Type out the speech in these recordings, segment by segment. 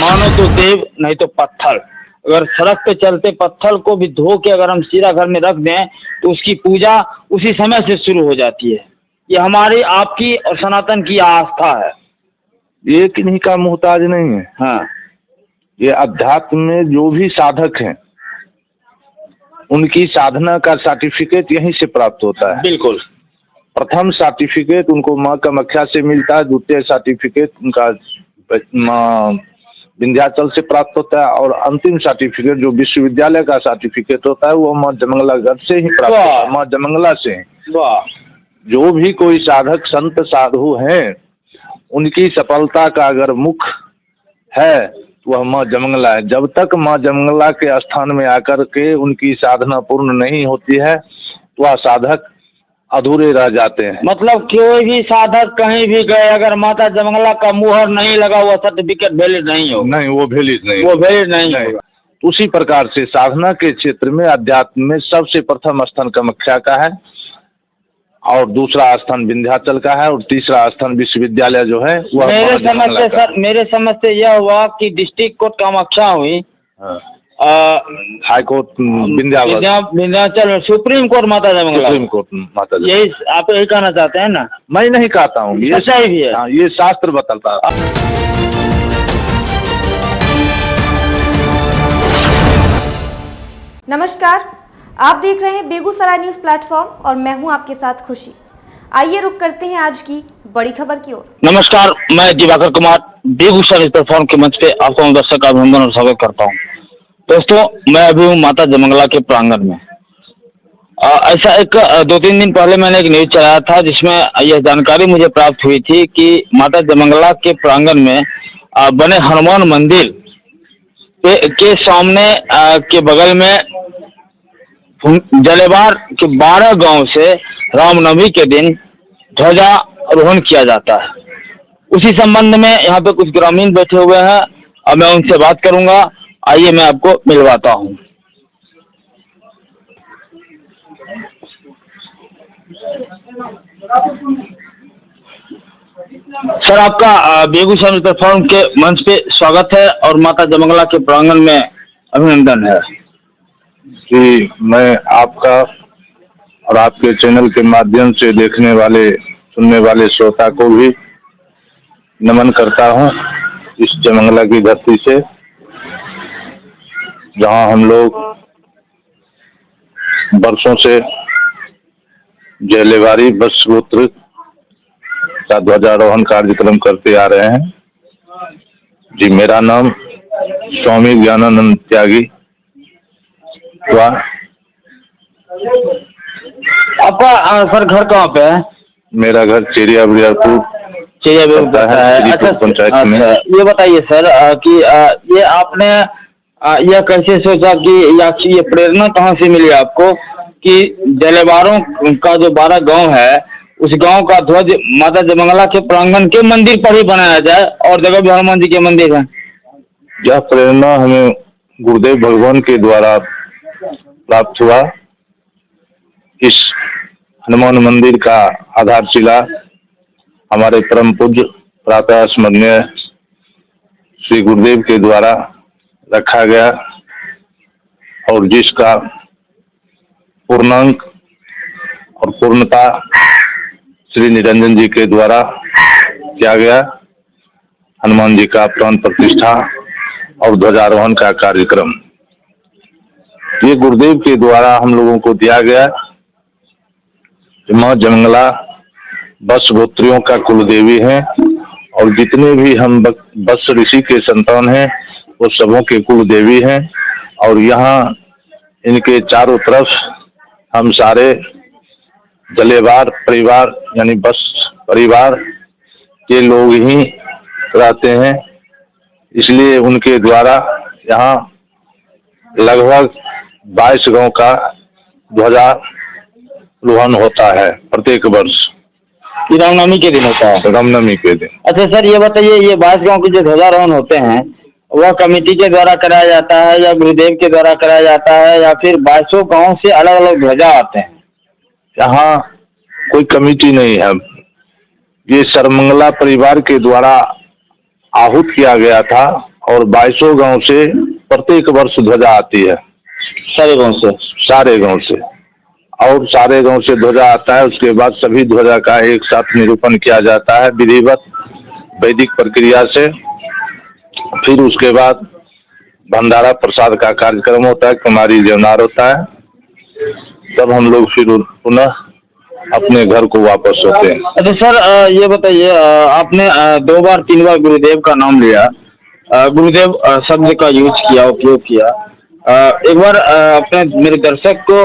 मानो तो देव नहीं तो पत्थर। अगर सड़क पे चलते पत्थर को भी धो के अगर हम सीधा घर में रख दें तो उसकी पूजा उसी समय से शुरू हो जाती है। ये हमारी आपकी और सनातन की आस्था है। ये किन्हीं का मोहताज नहीं है। हाँ, ये अध्यात्म में जो भी साधक हैं उनकी साधना का सर्टिफिकेट यहीं से प्राप्त होता है। बिल्कुल। प्रथम सर्टिफिकेट उनको माँ कामाख्या से मिलता है, द्वितीय सर्टिफिकेट उनका माँ विंध्याचल से प्राप्त होता है और अंतिम सर्टिफिकेट जो विश्वविद्यालय का सर्टिफिकेट होता है वो माँ जयमंगलागढ़ से ही प्राप्त होता है, माँ जयमंगला से। जो भी कोई साधक संत साधु हैं उनकी सफलता का अगर मुख है वह माँ जयमंगला है। जब तक माँ जयमंगला के स्थान में आकर के उनकी साधना पूर्ण नहीं होती है तो वह साधक अधूरे रह जाते हैं। मतलब कोई भी साधक कहीं भी गए अगर माता जयमंगला का मुहर नहीं लगा हुआ सर्टिफिकेट वैलिड नहीं हो। नहीं, वो वैलिड नहीं, वो वैलिड नहीं होगा। उसी प्रकार से साधना के क्षेत्र में अध्यात्म में सबसे प्रथम स्थान कामाख्या का है और दूसरा स्थान विंध्याचल का है और तीसरा स्थान विश्वविद्यालय जो है वह मेरे समझ से यह हुआ कि डिस्ट्रिक्ट कोर्ट कामाख्या हुई, high court Vindhyachal, supreme court माता जयमंगला। सुप्रीम कोर्ट माता जयमंगला। यही आप यही कहना चाहते हैं ना? मैं नहीं कहता हूँ, ये सही भी है। ये शास्त्र बताता है। नमस्कार, आप देख रहे हैं बेगूसराय न्यूज प्लेटफॉर्म और मैं हूं आपके साथ खुशी। आइए रुक करते हैं आज की बड़ी खबर की ओर। नमस्कार, मैं दिवाकर कुमार बेगूसराय न्यूज प्लेटफॉर्म के मंच पे आपको दर्शक का अभिनंदन और स्वागत करता हूं। दोस्तों, मैं अभी हूँ माता जयमंगला के प्रांगण में। ऐसा एक 2-3 दिन पहले मैंने एक न्यूज चलाया था जिसमें यह जानकारी मुझे प्राप्त हुई थी कि माता जयमंगला के प्रांगण में बने हनुमान मंदिर के सामने के बगल में जलेवार के 12 गांव से रामनवमी के दिन ध्वजारोहण किया जाता है। उसी संबंध में यहाँ पे कुछ ग्रामीण बैठे हुए हैं और मैं उनसे बात करूंगा। आइए मैं आपको मिलवाता हूँ। सर, आपका बेगूसराय प्लेटफॉर्म के मंच पे स्वागत है और माता जयमंगला के प्रांगण में अभिनंदन है। कि मैं आपका और आपके चैनल के माध्यम से देखने वाले सुनने वाले श्रोता को भी नमन करता हूं इस जयमंगला की धरती से, जहां हम लोग वर्षों से जलेवारी बस गोत्र का ध्वजारोहण कार्यक्रम करते आ रहे हैं। जी, मेरा नाम स्वामी ज्ञानानंद त्यागी। आपका सर घर कहाँ पे है? मेरा घर चेरिया बरियारपुर है, पंचायत में। ये बताइए सर कि ये आपने यह कैसे सोचा कि ये प्रेरणा कहाँ से मिली आपको कि जलेवारों का जो 12 गांव है उस गांव का ध्वज माता जयमंगला के प्रांगण के मंदिर पर ही बनाया जाए और जगह भी हनुमान जी के मंदिर है? यह प्रेरणा हमें गुरुदेव भगवान के द्वारा प्राप्त हुआ। इस हनुमान मंदिर का आधारशिला हमारे परम पूज्य प्रातः स्मरणीय श्री गुरुदेव के द्वारा रखा गया और जिसका पूर्णांक और पूर्णता श्री निरंजन जी के द्वारा किया गया। हनुमान जी का प्राण प्रतिष्ठा और ध्वजारोहण का कार्यक्रम ये गुरुदेव के द्वारा हम लोगों को दिया गया। माँ जयमंगला बस गोत्रियों का कुल देवी है और जितने भी हम बस ऋषि के संतान हैं वो सबों के कुल देवी हैं और यहाँ इनके चारों तरफ हम सारे जलेवार परिवार यानी बस परिवार के लोग ही रहते हैं। इसलिए उनके द्वारा यहाँ लगभग 22 गांव का ध्वजारोहण होता है प्रत्येक वर्ष। रामनवमी के दिन होता है? रामनवमी के दिन। अच्छा सर, ये बताइए, ये 22 गांव के जो ध्वजारोहण होते हैं वह कमेटी के द्वारा कराया जाता है या गुरुदेव के द्वारा कराया जाता है या फिर 22 गांव से अलग अलग ध्वजा आते हैं? यहाँ कोई कमेटी नहीं है, ये सर्वमंगला परिवार के द्वारा आहूत किया गया था और 22 गांव से प्रत्येक वर्ष ध्वजा आती है, सारे गांव से। सारे गांव से, और सारे गांव से ध्वजा आता है। उसके बाद सभी ध्वजा का एक साथ निरूपण किया जाता है विधिवत वैदिक प्रक्रिया से। फिर उसके बाद भंडारा प्रसाद का कार्यक्रम होता है, कुमारी जवनार होता है, तब हम लोग फिर पुनः अपने घर को वापस होते हैं। अच्छा सर, ये बताइए, आपने 2 बार 3 बार गुरुदेव का नाम लिया, गुरुदेव शब्द का यूज किया, उपयोग किया। एक बार अपने मेरे दर्शक को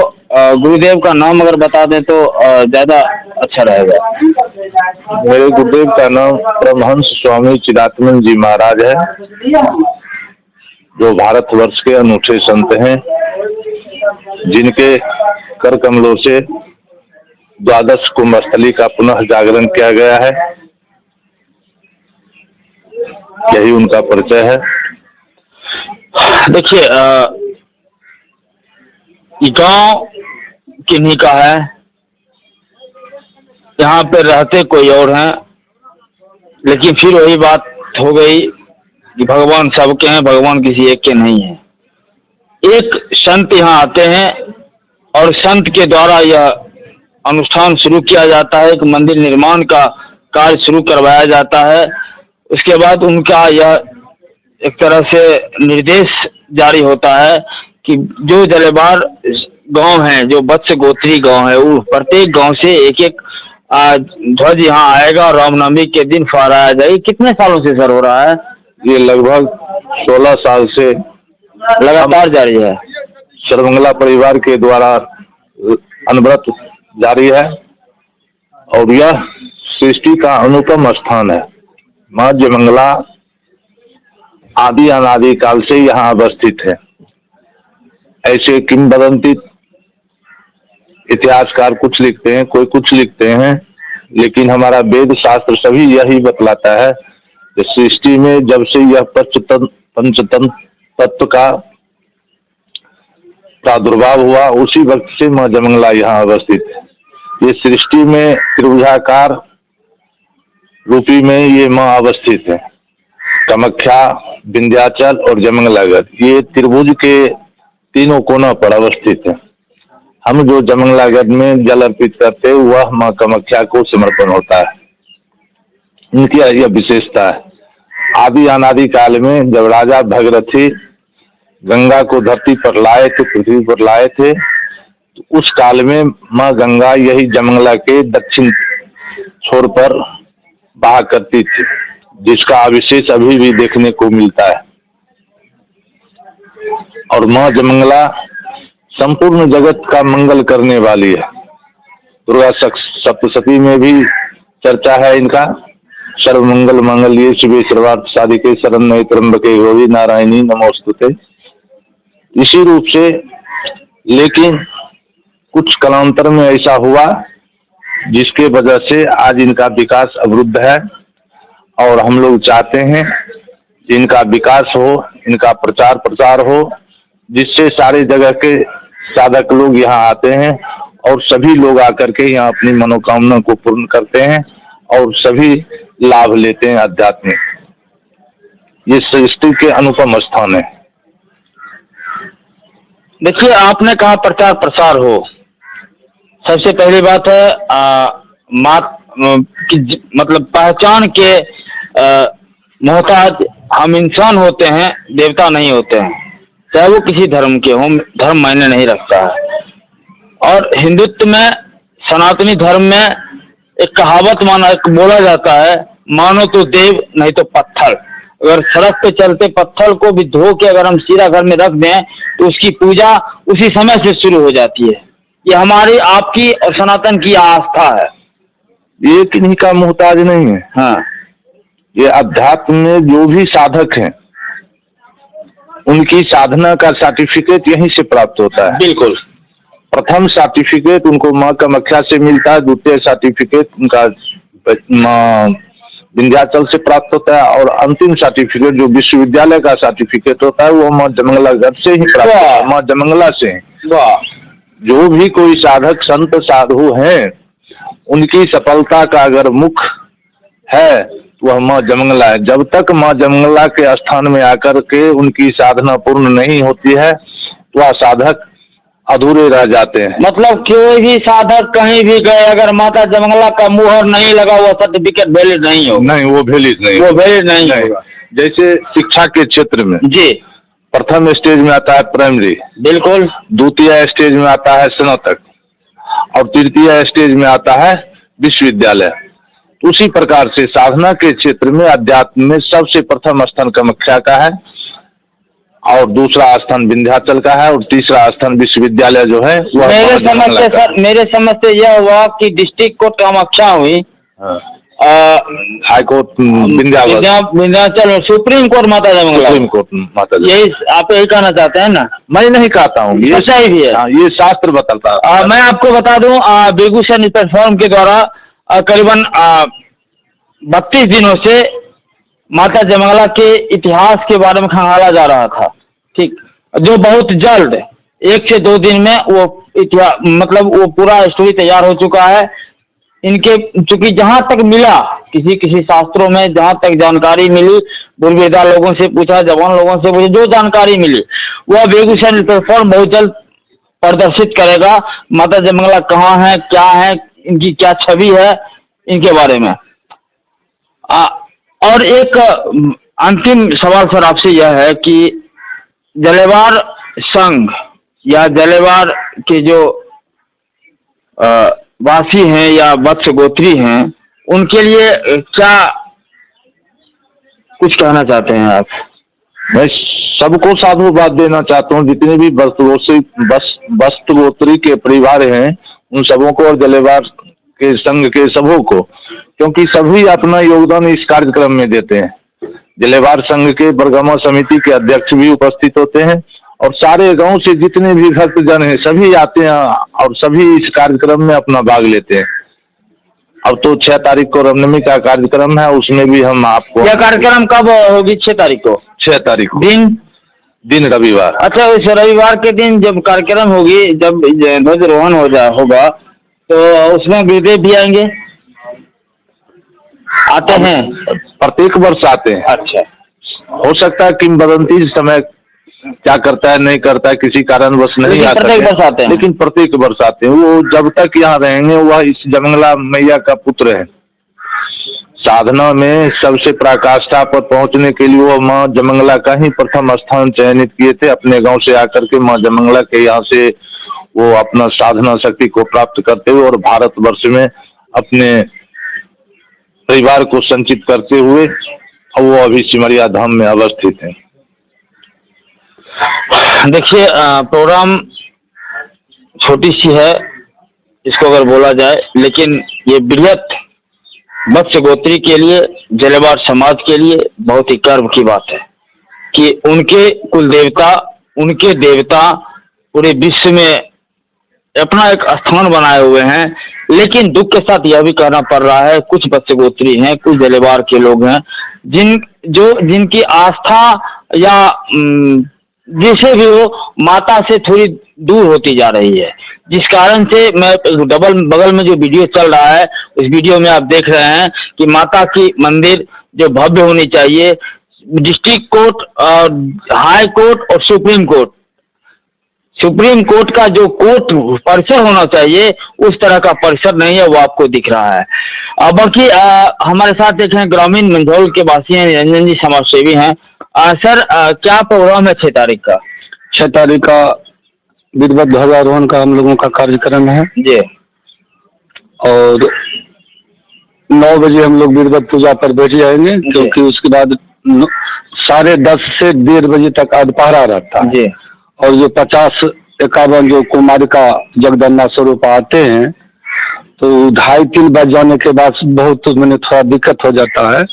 गुरुदेव का नाम अगर बता दें तो ज्यादा अच्छा रहेगा। मेरे गुरुदेव का नाम परमहंस स्वामी चिदात्मन जी महाराज है, जो भारतवर्ष के अनूठे संत हैं, जिनके कर कमलों से 12 कुंभस्थली का पुनः जागरण किया गया है। यही उनका परिचय है। देखिए, गांव किन्हीं का है, यहाँ पे रहते कोई और हैं, लेकिन फिर वही बात हो गई कि भगवान सबके हैं, भगवान किसी एक के नहीं है। एक संत यहाँ आते हैं और संत के द्वारा यह अनुष्ठान शुरू किया जाता है, एक मंदिर निर्माण का कार्य शुरू करवाया जाता है। उसके बाद उनका यह एक तरह से निर्देश जारी होता है कि जो जलेबार गांव है, जो वत्स गोत्री गांव है, वो प्रत्येक गांव से एक एक ध्वज यहाँ आएगा और रामनवमी के दिन फहराया जाएगा। कितने सालों से सर हो रहा है? ये लगभग 16 साल से लगातार जारी है। सर्वमंगला परिवार के द्वारा अनवरत जारी है, और यह सृष्टि का अनुपम स्थान है। माँ जयमंगला आदि अनादि काल से यहाँ अवस्थित है। ऐसे किंवदंती इतिहासकार कुछ लिखते हैं, कोई कुछ लिखते हैं, लेकिन हमारा वेद शास्त्र सभी यही बतलाता है कि सृष्टि में जब से यह पंचतन तत्व का प्रादुर्भाव हुआ, उसी वक्त से माँ जयमंगला यहाँ अवस्थित है। ये सृष्टि में त्रिभुजाकार रूपी में ये माँ अवस्थित है। कामाख्या, विंध्याचल और जयमंगलागढ़, ये त्रिभुज के तीनों कोना पर अवस्थित है। हम जो जयमंगलागढ़ में जल अर्पित करते हैं, वह माँ कामाख्या को समर्पण होता है। इनकी यह विशेषता है। आदि अनादि काल में जब राजा भगीरथी गंगा को धरती पर लाए थे, पृथ्वी पर लाए थे, तो उस काल में माँ गंगा यही जयमंगला के दक्षिण छोर पर बहा करती थी, जिसका अविशेष अभी भी देखने को मिलता है। और माँ जयमंगला संपूर्ण जगत का मंगल करने वाली है। दुर्गा सप्तशती में भी चर्चा है इनका। सर्वमंगल मांगल्ये शिवे सर्वार्थ साधिके शरण्ये त्र्यंबके गौरी नारायणी नमोस्तुते। इसी रूप से, लेकिन कुछ कालांतर में ऐसा हुआ जिसके वजह से आज इनका विकास अवरुद्ध है, और हम लोग चाहते हैं कि इनका विकास हो, इनका प्रचार प्रसार हो, जिससे सारे जगह के साधक लोग यहाँ आते हैं और सभी लोग आकर के यहाँ अपनी मनोकामना को पूर्ण करते हैं और सभी लाभ लेते हैं आध्यात्मिक। ये सृष्टि के अनुपम स्थान है। देखिए, आपने कहा प्रचार प्रसार हो। सबसे पहली बात है मतलब पहचान के मोहताज हम इंसान होते हैं, देवता नहीं होते हैं, चाहे वो किसी धर्म के हों। धर्म मायने नहीं रखता है। और हिंदुत्व में, सनातनी धर्म में एक कहावत बोला जाता है, मानो तो देव नहीं तो पत्थर। अगर सड़क पे चलते पत्थर को भी धो के अगर हम सीधा घर में रख दें तो उसकी पूजा उसी समय से शुरू हो जाती है। ये हमारी, आपकी और सनातन की आस्था है। ये किन्हीं का मोहताज नहीं है। हाँ, ये अध्यात्म में जो भी साधक हैं, उनकी साधना का सर्टिफिकेट यहीं से प्राप्त होता है। बिल्कुल। प्रथम सर्टिफिकेट उनको माँ कामाख्या से मिलता है, द्वितीय सर्टिफिकेट उनका विंध्याचल से प्राप्त होता है, और अंतिम सर्टिफिकेट जो विश्वविद्यालय का सर्टिफिकेट होता है वो माँ जयमंगलागढ़ से ही प्राप्त होता है, माँ जयमंगला से। जो भी कोई साधक संत साधु हैं, उनकी सफलता का अगर मुख है वह माँ जमंगला है। जब तक माँ जमंगला के स्थान में आकर के उनकी साधना पूर्ण नहीं होती है, वह साधक अधूरे रह जाते हैं। मतलब कोई भी साधक कहीं भी गए, अगर माता जमंगला का मुहर नहीं लगा, वो सर्टिफिकेट वैलिड नहीं होगा। नहीं, वो वैलिड नहीं, वो वैलिड नहीं होगा। जैसे शिक्षा के क्षेत्र में जी, प्रथम स्टेज में आता है प्राइमरी, बिल्कुल, द्वितीय स्टेज में आता है स्नातक और तृतीय स्टेज में आता है विश्वविद्यालय। उसी प्रकार से साधना के क्षेत्र में अध्यात्म में सबसे प्रथम स्थान कामाख्या का है और दूसरा स्थान विंध्याचल का है और तीसरा स्थान विश्वविद्यालय जो है वह मेरे समझ से यह हुआ कि डिस्ट्रिक्ट कोर्ट कामाख्या हुई, high court Vindhyachal, supreme court माता जमंगला, सुप्रीम कोर्ट माता जमंगला। यही आप यही कहना चाहते हैं ना? मैं नहीं कहता हूँ, ये सही भी है। ये शास्त्र बताता है। मैं आपको बता दूं, बेगूसराय न्यूज प्लेटफॉर्म के द्वारा करीबन 32 दिनों से माता जमंगला के इतिहास के बारे में खंगाला जा रहा था, ठीक, जो बहुत जल्द 1 से 2 दिन में वो इतिहास, मतलब वो पूरा स्टोरी तैयार हो चुका है। इनके चूंकि जहां तक मिला, किसी शास्त्रों में जहां तक जानकारी मिली, बुर्वेदा लोगों से पूछा, जवान लोगों से पूछा, जो जानकारी मिली वह बेगूसराय न्यूज प्लेटफॉर्म बहुत जल्द प्रदर्शित करेगा। माता जमंगला कहाँ है, क्या है, इनकी क्या छवि है, इनके बारे में। और एक अंतिम सवाल सर आपसे यह है कि जलेवार संघ या जलेवार के जो वासी हैं या वत्स गोत्री हैं, उनके लिए क्या कुछ कहना चाहते हैं आप? मैं सबको साधुवाद देना चाहता हूँ, जितने भी वस्त गोत्री के परिवार हैं उन सबों को और जलेवार के संघ के सबों को, क्योंकि सभी अपना योगदान इस कार्यक्रम में देते हैं। जलेवार संघ के बरगमा समिति के अध्यक्ष भी उपस्थित होते हैं और सारे गांव से जितने भी भक्तजन हैं सभी आते हैं और सभी इस कार्यक्रम में अपना भाग लेते हैं। अब तो 6 तारीख को रामनवमी का कार्यक्रम है, उसमें भी हम आपको। यह कार्यक्रम कब होगी? 6 तारीख को। 6 तारीख को दिन रविवार। अच्छा, इस रविवार के दिन जब कार्यक्रम होगी, जब ध्वजारोहण होगा, तो उसमें गुरुदेव भी आएंगे? आते हैं, प्रत्येक वर्ष आते हैं। अच्छा, हो सकता है किंवदंती समय क्या करता है नहीं करता है, किसी कारणवश नहीं आता, प्रत्येक वर्ष आते हैं, लेकिन प्रत्येक वर्ष आते हैं। वो जब तक यहाँ रहेंगे वह इस जमंगला मैया का पुत्र है। साधना में सबसे पराकाष्ठा पर पहुंचने के लिए वो माँ जमंगला का ही प्रथम स्थान चयनित किए थे। अपने गांव से आकर के माँ जमंगला के यहाँ से वो अपना साधना शक्ति को प्राप्त करते हुए और भारतवर्ष में अपने परिवार को संचित करते हुए वो अभी सिमरिया धाम में अवस्थित है। देखिए, प्रोग्राम छोटी सी है इसको अगर बोला जाए, लेकिन ये बृहत वत्स गोत्री के लिए, जलेवार समाज के लिए बहुत ही गर्व की बात है कि उनके कुल देवता, उनके देवता पूरे विश्व में अपना एक स्थान बनाए हुए हैं। लेकिन दुख के साथ यह भी कहना पड़ रहा है, कुछ वत्स गोत्री हैं, कुछ जलेवार के लोग हैं जिनकी आस्था या जिसे भी हो माता से थोड़ी दूर होती जा रही है, जिस कारण से मैं डबल बगल में जो वीडियो चल रहा है उस वीडियो में आप देख रहे हैं कि माता की मंदिर जो भव्य होनी चाहिए, डिस्ट्रिक्ट कोर्ट और हाई कोर्ट और सुप्रीम कोर्ट का जो कोर्ट परिसर होना चाहिए उस तरह का परिसर नहीं है, वो आपको दिख रहा है। बाकी हमारे साथ एक हैं ग्रामीण मंझौल के वासी हैं, निरंजन जी समाज सेवी हैं। सर, क्या प्रोग्राम है 6 तारीख का? 6 तारीख का विधिवत ध्वजारोहण का हम लोगों का कार्यक्रम है जी, और 9 बजे हम लोग विधिवत पूजा पर बैठ जाएंगे, क्योंकि उसके बाद 10:30 से 1:30 बजे तक आधपहरा रहता है जी। और जो 50-51 जो कुमारिका जगदम्बा स्वरूप आते हैं, तो 2:30-3 बज जाने के बाद बहुत मैंने थोड़ा दिक्कत हो जाता है,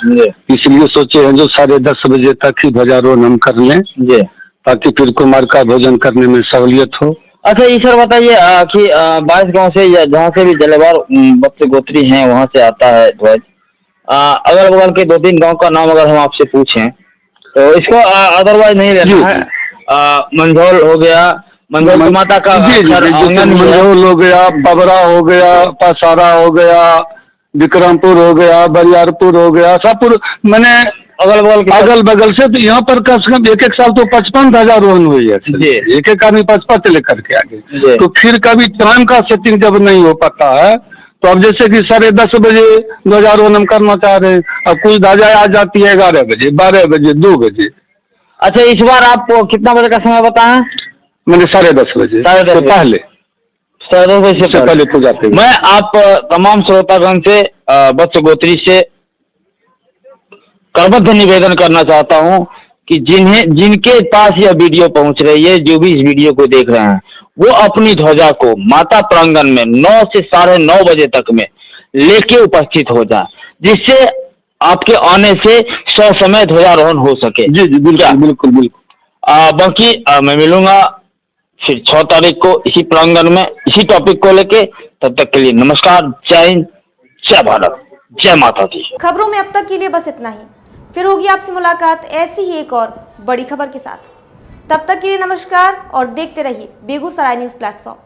इसलिए सोचे हैं जो 10:30 बजे तक ही ध्वजारोहण हम कर लें जी, ताकि फिर कुमार का भोजन करने में सहूलियत हो। अच्छा, ये सर बताइए कि 22 गांव से या जहाँ से भी जलेवार वत्स गोत्री हैं वहाँ से आता है ध्वज, अगल बगल के 2-3 गांव का नाम अगर हम आपसे पूछें तो इसको अदरवाइज नहीं लेना है। मंझौल हो गया, मंझौल माता का मंझौल हो गया, पबरा हो गया, पसारा हो गया, विक्रमपुर हो गया, बरियारपुर हो गया, शाहपुर, मैंने अगल बगल से, तो यहाँ पर कम से कम एक साल तो 55 ध्वजारोहण हुई है जी। एक आदमी 55 लेकर के आगे। जी। तो फिर कभी टाइम का सेटिंग जब नहीं हो पाता है, तो अब जैसे कि 10:30 बजे ध्वजारोहण हम करना चाह रहे हैं, अब कुछ ध्वजा आ जाती है 11 बजे, 12 बजे, 2 बजे। अच्छा, इस बार आप कितना बजे का समय बताएं? मैंने 10:30 बजे 10:30 से बजे। पहले, 10:30 बजे से पहले पूजा पे। मैं आप तमाम श्रोतागण से वत्स गोत्री से करबद्ध निवेदन करना चाहता हूं कि जिनके पास यह वीडियो पहुंच रही है, जो भी इस वीडियो को देख रहे हैं, वो अपनी ध्वजा को माता प्रांगण में 9 से 9:30 बजे तक में लेके उपस्थित हो जाए, जिससे आपके आने से ससमय ध्वजारोहण हो सके। जी जी, बिल्कुल बिल्कुल बिल्कुल। बाकी मैं मिलूंगा फिर 6 तारीख को इसी प्रांगण में इसी टॉपिक को लेके। तब तक के लिए नमस्कार, जय हिंद, जय भारत, जय माता दी। खबरों में अब तक के लिए बस इतना ही। फिर होगी आपसे मुलाकात ऐसी ही एक और बड़ी खबर के साथ। तब तक के लिए नमस्कार और देखते रहिए बेगूसराय न्यूज प्लेटफॉर्म।